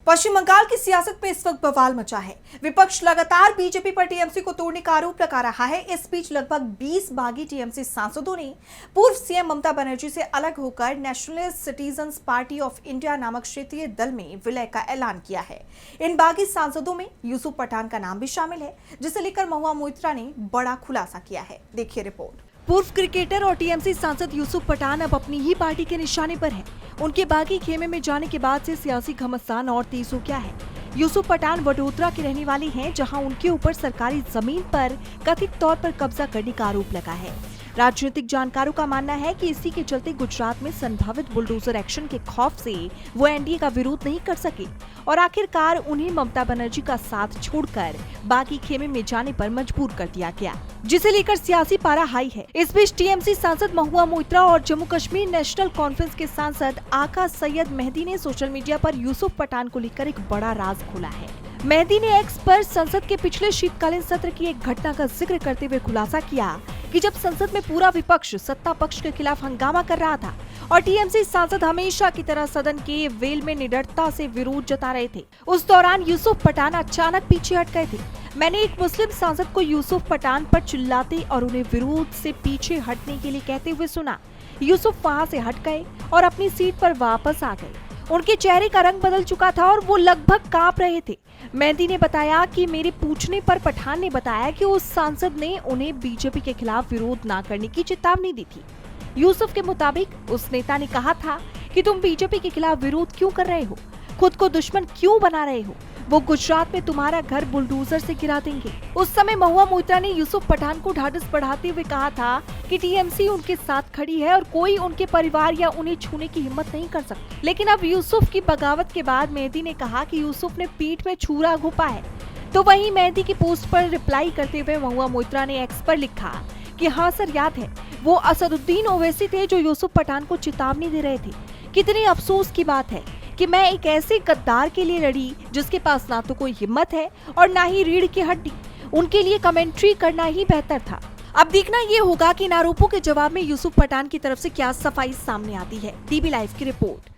पश्चिम बंगाल की सियासत में इस वक्त बवाल मचा है। विपक्ष लगातार बीजेपी पर टीएमसी को तोड़ने का आरोप लगा रहा है। इस बीच लगभग 20 बागी टीएमसी सांसदों ने पूर्व सीएम ममता बनर्जी से अलग होकर national citizens party of India नामक क्षेत्रीय दल में विलय का ऐलान किया है। इन बागी सांसदों में यूसुफ पठान का नाम भी शामिल है, जिसे लेकर महुआ मोइत्रा ने बड़ा खुलासा किया है। देखिए रिपोर्ट। पूर्व क्रिकेटर और टीएमसी सांसद यूसुफ पठान अब अपनी ही पार्टी के निशाने पर हैं। उनके बागी खेमे में जाने के बाद से सियासी घमासान और तेज हो गया है। यूसुफ पठान वडोदरा के रहने वाले हैं, जहां उनके ऊपर सरकारी जमीन पर कथित तौर पर कब्जा करने का आरोप लगा है। राजनीतिक जानकारों का मानना है कि इसी के चलते गुजरात में संभावित बुलडोजर एक्शन के खौफ से वो एनडीए का विरोध नहीं कर सके और आखिरकार उन्हें ममता बनर्जी का साथ छोड़कर बागी खेमे में जाने पर मजबूर कर दिया गया, जिसे लेकर सियासी पारा हाई है। इस बीच टीएमसी सांसद महुआ मोइत्रा और जम्मू कश्मीर नेशनल कॉन्फ्रेंस के सांसद आका सैयद मेहदी ने सोशल मीडिया पर यूसुफ पठान को लेकर एक बड़ा राज खोला है। मेहदी ने एक्स पर संसद के पिछले शीतकालीन सत्र की एक घटना का जिक्र करते हुए खुलासा किया कि जब संसद में पूरा विपक्ष सत्ता पक्ष के खिलाफ हंगामा कर रहा था और टीएमसी सांसद हमेशा की तरह सदन के वेल में निडरता से विरोध जता रहे थे, उस दौरान यूसुफ पठान अचानक पीछे हट गए थे। मैंने एक मुस्लिम सांसद को यूसुफ पठान पर चिल्लाते और उन्हें विरोध से पीछे हटने के लिए कहते हुए सुना। यूसुफ वहां से हट गए और अपनी सीट पर वापस आ गए। उनके चेहरे का रंग बदल चुका था और वो लगभग कांप रहे थे। मेहदी ने बताया कि मेरे पूछने पर पठान ने बताया कि उस सांसद ने उन्हें बीजेपी के खिलाफ विरोध न करने की चेतावनी दी थी। यूसुफ के मुताबिक उस नेता ने कहा था कि तुम बीजेपी के खिलाफ विरोध क्यों कर रहे हो, खुद को दुश्मन क्यों बना रहे हो, वो गुजरात में तुम्हारा घर बुलडोजर से गिरा देंगे। उस समय महुआ मोइत्रा ने यूसुफ पठान को ढाढ़स बढ़ाते हुए कहा था कि टीएमसी उनके साथ खड़ी है और कोई उनके परिवार या उन्हें छूने की हिम्मत नहीं कर सकता। लेकिन अब यूसुफ की बगावत के बाद मेहदी ने कहा कि यूसुफ ने पीठ में छुरा घोंपा है। तो वहीं मेहदी की पोस्ट पर रिप्लाई करते हुए महुआ मोइत्रा ने एक्स पर लिखा कि हाँ सर, याद है वो असदुद्दीन ओवैसी थे जो यूसुफ पठान को चेतावनी दे रहे थे। कितनी अफसोस की बात है कि मैं एक ऐसे गद्दार के लिए लड़ी जिसके पास ना तो कोई हिम्मत है और ना ही रीढ़ की हड्डी। उनके लिए कमेंट्री करना ही बेहतर था। अब देखना ये होगा कि इन आरोपों के जवाब में यूसुफ पठान की तरफ से क्या सफाई सामने आती है। टीवी लाइव की रिपोर्ट।